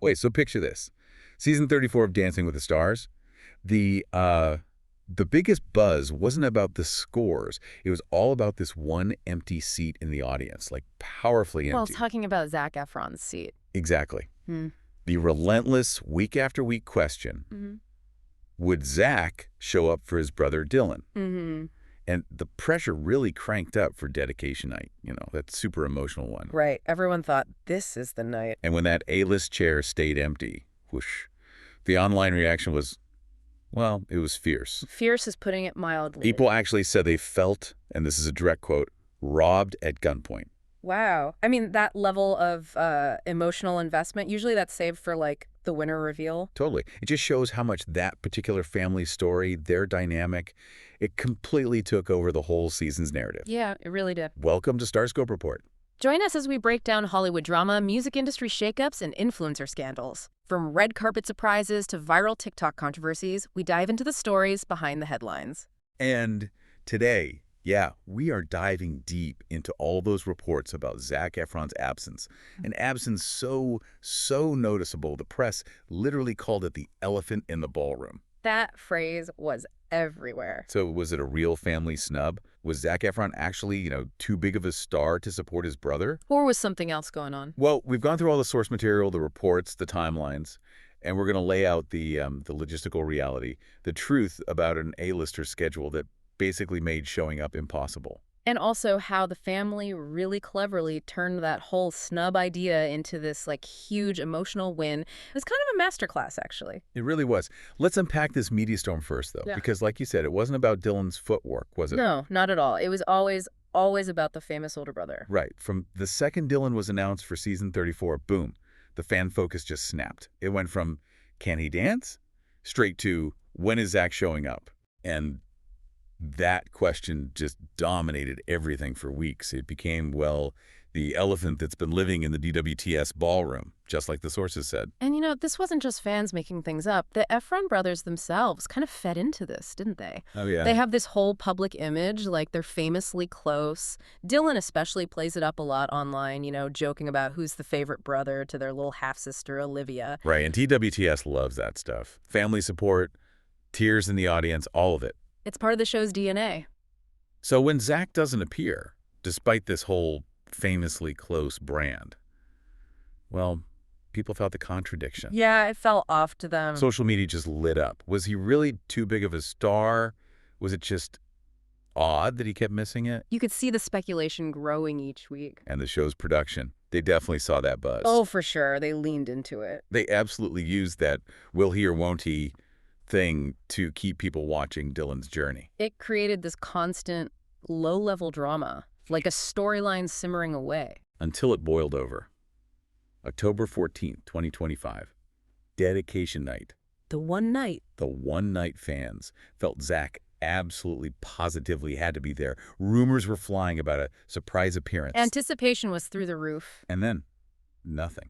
Wait, so picture this. Season 34 of Dancing with the Stars, the biggest buzz wasn't about the scores. It was all about this one empty seat in the audience, like powerfully Well, empty. talking about Zac Efron's seat. Exactly. Hmm. The relentless week after week question, Mm-hmm. would Zac show up for his brother Dylan? Mm-hmm. And the pressure really cranked up for dedication night, that super emotional one. Right. Everyone thought this is the night. And when that A-list chair stayed empty, whoosh, the online reaction was, well, it was fierce. Fierce is putting it mildly. People actually said they felt, and this is a direct quote, robbed at gunpoint. Wow. I mean, that level of emotional investment, usually that's saved for, like, the winner reveal. Totally. It just shows how much that particular family story, their dynamic, it completely took over the whole season's narrative. Yeah, it really did. Welcome to Starscope Report. Join us as we break down Hollywood drama, music industry shakeups, and influencer scandals. From red carpet surprises to viral TikTok controversies, we dive into the stories behind the headlines. And today, we are diving deep into all those reports about Zac Efron's absence. An absence so noticeable, the press literally called it the elephant in the ballroom. That phrase was everywhere. So was it a real family snub? Was Zac Efron actually, too big of a star to support his brother? Or was something else going on? Well, we've gone through all the source material, the reports, the timelines, and we're going to lay out the logistical reality, the truth about an A-lister schedule that basically made showing up impossible. And also how the family really cleverly turned that whole snub idea into this, like, huge emotional win. It was kind of a masterclass, actually. It really was. Let's unpack this media storm first, though, because like you said, it wasn't about Dylan's footwork, was it? No, not at all. It was always about the famous older brother. Right. From the second Dylan was announced for season 34, boom, the fan focus just snapped. It went from, can he dance? Straight to, when is Zac showing up? And that question just dominated everything for weeks. It became, well, the elephant that's been living in the DWTS ballroom, just like the sources said. And this wasn't just fans making things up. The Efron brothers themselves kind of fed into this, didn't they? Oh, yeah. They have this whole public image, like they're famously close. Dylan especially plays it up a lot online, joking about who's the favorite brother to their little half-sister, Olivia. Right, and DWTS loves that stuff. Family support, tears in the audience, all of it. It's part of the show's DNA. So when Zac doesn't appear, despite this whole famously close brand, well, people felt the contradiction. Yeah, it fell off to them. Social media just lit up. Was he really too big of a star? Was it just odd that he kept missing it? You could see the speculation growing each week. And the show's production, they definitely saw that buzz. Oh, for sure. They leaned into it. They absolutely used that will he or won't he thing to keep people watching Dylan's journey. It created this constant low-level drama, like a storyline simmering away. Until it boiled over. October 14th, 2025. Dedication night. The one night. The one night fans felt Zac absolutely positively had to be there. Rumors were flying about a surprise appearance. Anticipation was through the roof. And then, nothing.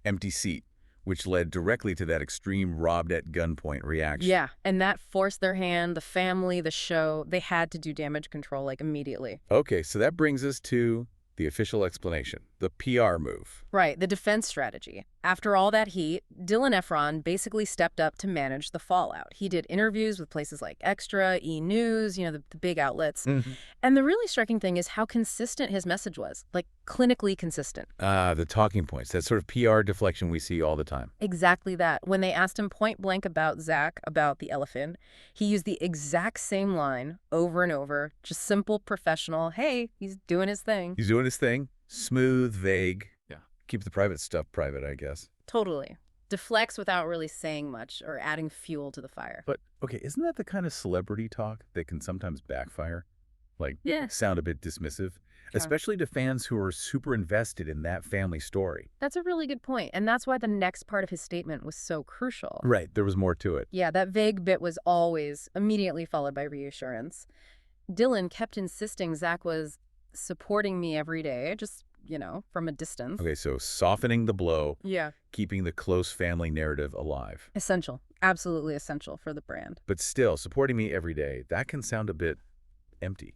Empty seat, which led directly to that extreme robbed at gunpoint reaction. Yeah, and that forced their hand, the family, the show. They had to do damage control, like, immediately. Okay, so that brings us to the official explanation, the PR move. Right, the defense strategy. After all that heat, Dylan Efron basically stepped up to manage the fallout. He did interviews with places like Extra, E! News, the big outlets. Mm-hmm. And the really striking thing is how consistent his message was, like clinically consistent. The talking points, that sort of PR deflection we see all the time. Exactly that. When they asked him point blank about Zac, about the elephant, he used the exact same line over and over, just simple, professional, hey, he's doing his thing. He's doing his thing. Smooth, vague. Yeah. Keep the private stuff private, I guess. Totally. Deflects without really saying much or adding fuel to the fire. But, okay, isn't that the kind of celebrity talk that can sometimes backfire? Like, yeah. Sound a bit dismissive? Sure. Especially to fans who are super invested in that family story. That's a really good point. And that's why the next part of his statement was so crucial. Right. There was more to it. Yeah, that vague bit was always immediately followed by reassurance. Dylan kept insisting Zac was supporting me every day, just, from a distance. Okay, so softening the blow. Yeah. Keeping the close family narrative alive. Essential. Absolutely essential for the brand. But still, supporting me every day, that can sound a bit empty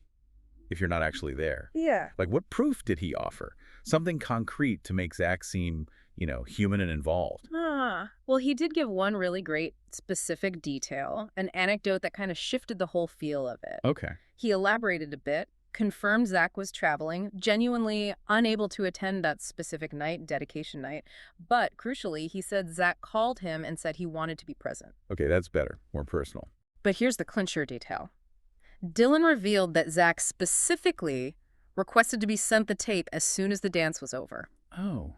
if you're not actually there. Yeah. Like, what proof did he offer? Something concrete to make Zac seem, human and involved. Well, he did give one really great specific detail, an anecdote that kind of shifted the whole feel of it. Okay. He elaborated a bit, confirmed Zac was traveling, genuinely unable to attend that specific night, dedication night. But crucially, he said Zac called him and said he wanted to be present. Okay, that's better, more personal. But here's the clincher detail. Dylan revealed that Zac specifically requested to be sent the tape as soon as the dance was over. Oh,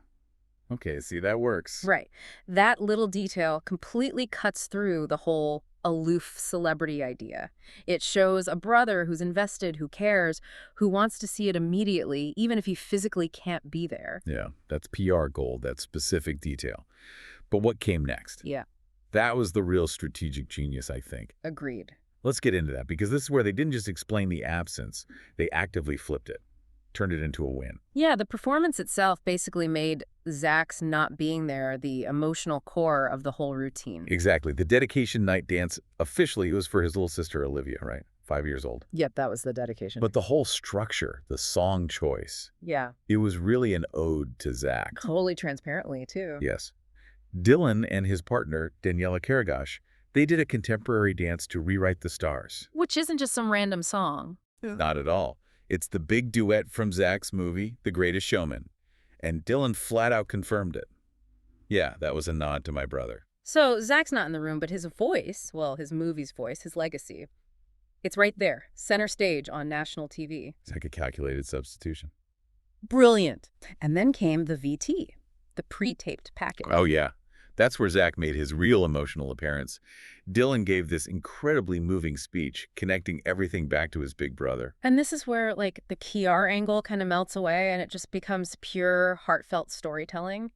okay, see, that works. Right. That little detail completely cuts through the whole aloof celebrity idea. It shows a brother who's invested, who cares, who wants to see it immediately, even if he physically can't be there. Yeah, that's PR gold, that specific detail. But what came next? Yeah. That was the real strategic genius, I think. Agreed. Let's get into that, because this is where they didn't just explain the absence, they actively flipped it, turned it into a win. Yeah, the performance itself basically made Zac's not being there the emotional core of the whole routine. Exactly. The dedication night dance, officially, it was for his little sister, Olivia, right? 5 years old. Yep, that was the dedication. But the whole structure, the song choice, yeah, it was really an ode to Zac. totally transparently, too. Yes. Dylan and his partner, Daniela Karagosh, they did a contemporary dance to Rewrite the Stars. Which isn't just some random song. Not at all. It's the big duet from Zac's movie, The Greatest Showman. And Dylan flat out confirmed it. Yeah, that was a nod to my brother. So Zac's not in the room, but his voice, well, his movie's voice, his legacy, it's right there, center stage on national TV. It's like a calculated substitution. Brilliant. And then came the VT, the pre-taped package. Oh, yeah. That's where Zac made his real emotional appearance. Dylan gave this incredibly moving speech, connecting everything back to his big brother. And this is where, like, the Kiar angle kind of melts away and it just becomes pure, heartfelt storytelling.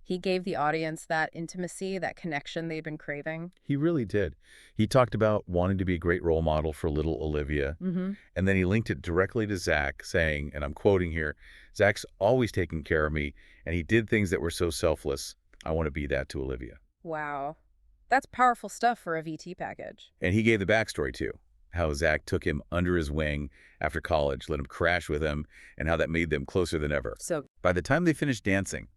He gave the audience that intimacy, that connection they'd been craving. He really did. He talked about wanting to be a great role model for little Olivia. And then he linked it directly to Zac, saying, and I'm quoting here, "Zac's always taking care of me, and he did things that were so selfless. I want to be that to Olivia." Wow. That's powerful stuff for a VT package. And he gave the backstory, too. How Zac took him under his wing after college, let him crash with him, and how that made them closer than ever. So By the time they finished dancing,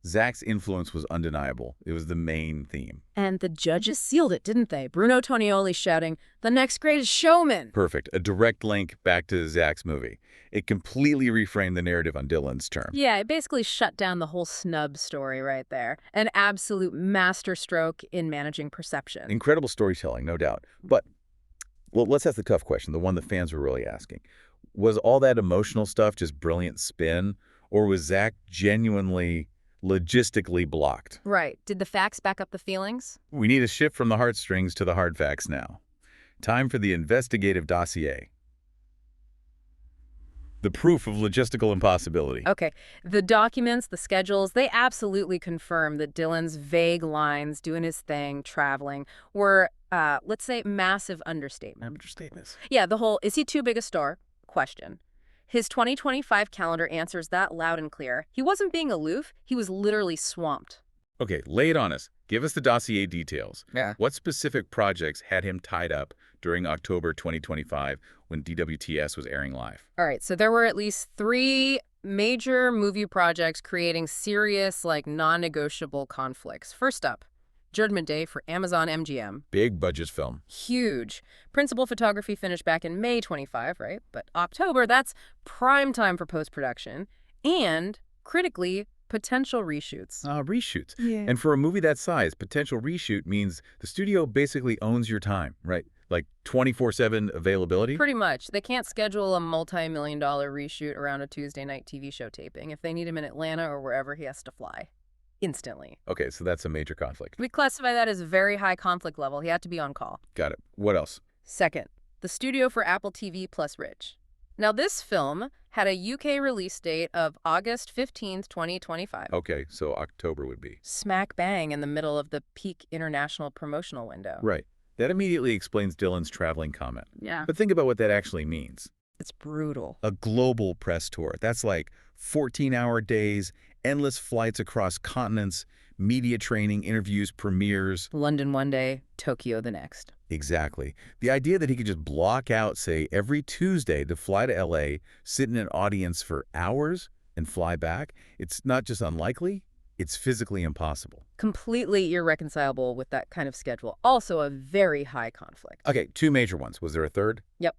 Zac's influence was undeniable. It was the main theme. And the judges sealed it, didn't they? Bruno Tonioli shouting, "The next greatest showman!" Perfect. A direct link back to Zac's movie. It completely reframed the narrative on Dylan's term. Yeah, it basically shut down the whole snub story right there. An absolute masterstroke in managing perception. Incredible storytelling, no doubt. But, well, let's ask the tough question, the one the fans were really asking. Was all that emotional stuff just brilliant spin, or was Zac genuinely logistically blocked? Right. Did the facts back up the feelings? We need a shift from the heartstrings to the hard facts now. Time for the investigative dossier. The proof of logistical impossibility. Okay. The documents, the schedules, they absolutely confirm that Dylan's vague lines, doing his thing, traveling, were, let's say, massive understatement. Understatements. Yeah, the whole, is he too big a star? Question. His 2025 calendar answers that loud and clear. He wasn't being aloof. He was literally swamped. Okay, lay it on us. Give us the dossier details. Yeah. What specific projects had him tied up during October 2025 when DWTS was airing live? All right, so there were at least 3 major movie projects creating serious, like, non-negotiable conflicts. First up, Judgment Day for Amazon MGM. Big budget film. Huge. Principal photography finished back in May 25, right? But October, that's prime time for post-production. And, critically, potential reshoots. Reshoots. Yeah. And for a movie that size, potential reshoot means the studio basically owns your time, right? Like 24/7 availability? Pretty much. They can't schedule a multi-million-dollar reshoot around a Tuesday night TV show taping. If they need him in Atlanta or wherever, he has to fly. Instantly. Okay, so that's a major conflict. We classify that as a very high conflict level. He had to be on call. Got it. What else? Second, the studio for Apple TV plus Rich. Now, this film had a UK release date of August 15th, 2025. Okay, so October would be. Smack bang in the middle of the peak international promotional window. Right. That immediately explains Dylan's traveling comment. Yeah. But think about what that actually means. It's brutal. A global press tour. That's like 14-hour days, endless flights across continents, media training, interviews, premieres. London one day, Tokyo the next. Exactly. The idea that he could just block out, say, every Tuesday to fly to LA, sit in an audience for hours, and fly back, it's not just unlikely, It's physically impossible. Completely irreconcilable with that kind of schedule. Also a very high conflict. Okay, two major ones. Was there a third? Yep.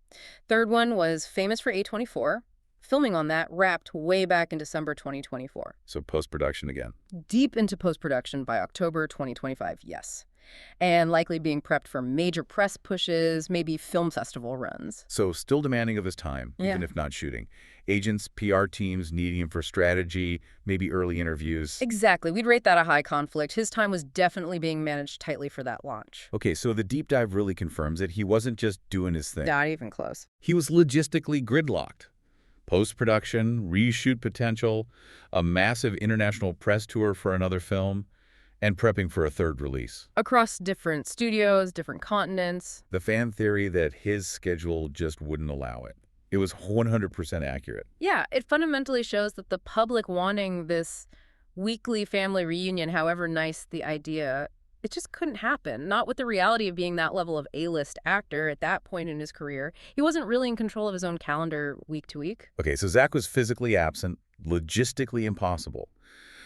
Third one was famous for A24. Filming on that wrapped way back in December 2024. So post-production again. Deep into post-production by October 2025, yes. And likely being prepped for major press pushes, maybe film festival runs. So still demanding of his time, Yeah. even if not shooting. Agents, PR teams needing him for strategy, maybe early interviews. Exactly. We'd rate that a high conflict. His time was definitely being managed tightly for that launch. Okay, so the deep dive really confirms that he wasn't just doing his thing. Not even close. He was logistically gridlocked. Post-production, reshoot potential, a massive international press tour for another film, and prepping for a third release. Across different studios, different continents. The fan theory that his schedule just wouldn't allow it. It was 100% accurate. Yeah, it fundamentally shows that the public wanting this weekly family reunion, however nice the idea, it just couldn't happen. Not with the reality of being that level of A-list actor at that point in his career. He wasn't really in control of his own calendar week to week. Okay, so Zac was physically absent, logistically impossible.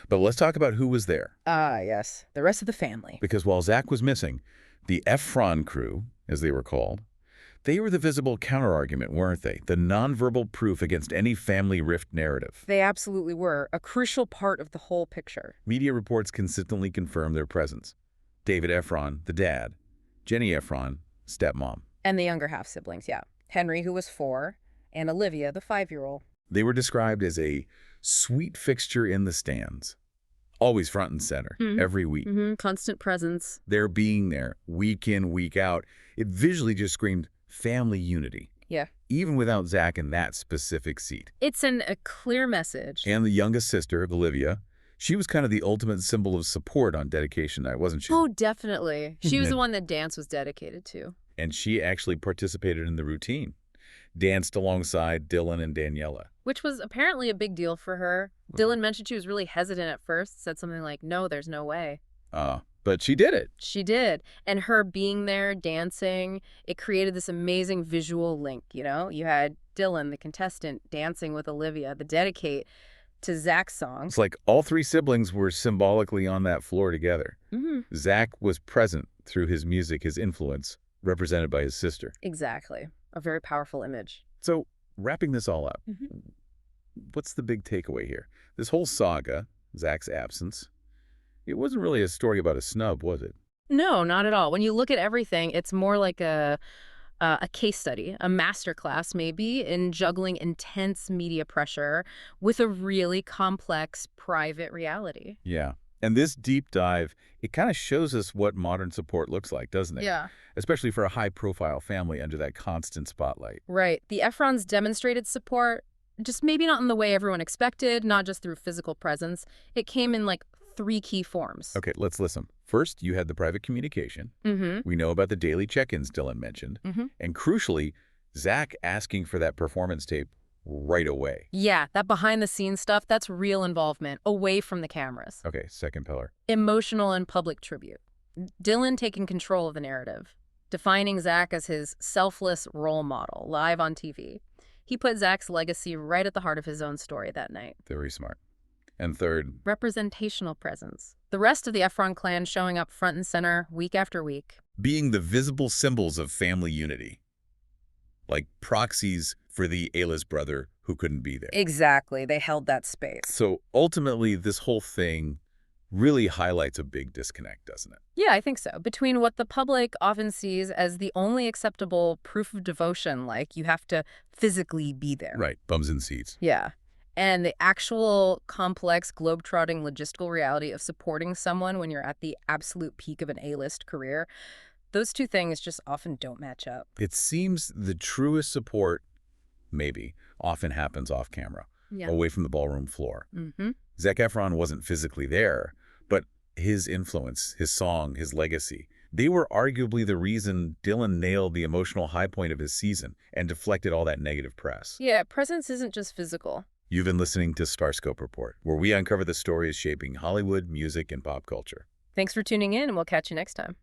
But let's talk about who was there. Ah, yes. The rest of the family. Because while Zac was missing, the Efron crew, as they were called, they were the visible counterargument, weren't they? The nonverbal proof against any family rift narrative. They absolutely were. A crucial part of the whole picture. Media reports consistently confirmed their presence. David Efron, the dad. Jenny Efron, stepmom. And the younger half-siblings, yeah. Henry, who was 4, and Olivia, the 5-year-old. They were described as a sweet fixture in the stands. Always front and center, every week. Constant presence. Their being there, week in, week out, it visually just screamed family unity. Yeah. Even without Zac in that specific seat. It's a clear message. And the youngest sister, Olivia, she was kind of the ultimate symbol of support on dedication night, wasn't she? Oh, definitely. She was the one that dance was dedicated to. And she actually participated in the routine. Danced alongside Dylan and Daniela. Which was apparently a big deal for her. Dylan mentioned she was really hesitant at first, said something like, no, there's no way. But she did it. She did. And her being there, dancing, it created this amazing visual link, you know? You had Dylan, the contestant, dancing with Olivia, the dedicate to Zac's song. It's like all three siblings were symbolically on that floor together. Zac was present through his music, his influence, represented by his sister. Exactly. A very powerful image. So, wrapping this all up, what's the big takeaway here? This whole saga, Zac's absence, it wasn't really a story about a snub, was it? No, not at all. When you look at everything, it's more like a case study, a masterclass maybe, in juggling intense media pressure with a really complex private reality. Yeah. And this deep dive, it kind of shows us what modern support looks like, doesn't it? Yeah. Especially for a high-profile family under that constant spotlight. Right. The Efrons demonstrated support, just maybe not in the way everyone expected, not just through physical presence. It came in like 3 key forms. Okay, let's listen. First, you had the private communication. We know about the daily check-ins Dylan mentioned. And crucially, Zac asking for that performance tape right away. Yeah, that behind-the-scenes stuff, that's real involvement, away from the cameras. Okay, second pillar. Emotional and public tribute. Dylan taking control of the narrative, defining Zac as his selfless role model, live on TV. He put Zac's legacy right at the heart of his own story that night. Very smart. And third, representational presence. The rest of the Efron clan showing up front and center week after week. being the visible symbols of family unity. Like proxies for the A-list brother who couldn't be there. Exactly. They held that space. So ultimately, this whole thing really highlights a big disconnect, doesn't it? Yeah, I think so. Between what the public often sees as the only acceptable proof of devotion, like you have to physically be there. Right, bums in seats. Yeah. And the actual complex, globetrotting logistical reality of supporting someone when you're at the absolute peak of an A-list career, those two things just often don't match up. It seems the truest support, maybe, often happens off camera, away from the ballroom floor. Zac Efron wasn't physically there, but his influence, his song, his legacy, they were arguably the reason Dylan nailed the emotional high point of his season and deflected all that negative press. Yeah, presence isn't just physical. You've been listening to Starscope Report, where we uncover the stories shaping Hollywood, music, and pop culture. Thanks for tuning in, and we'll catch you next time.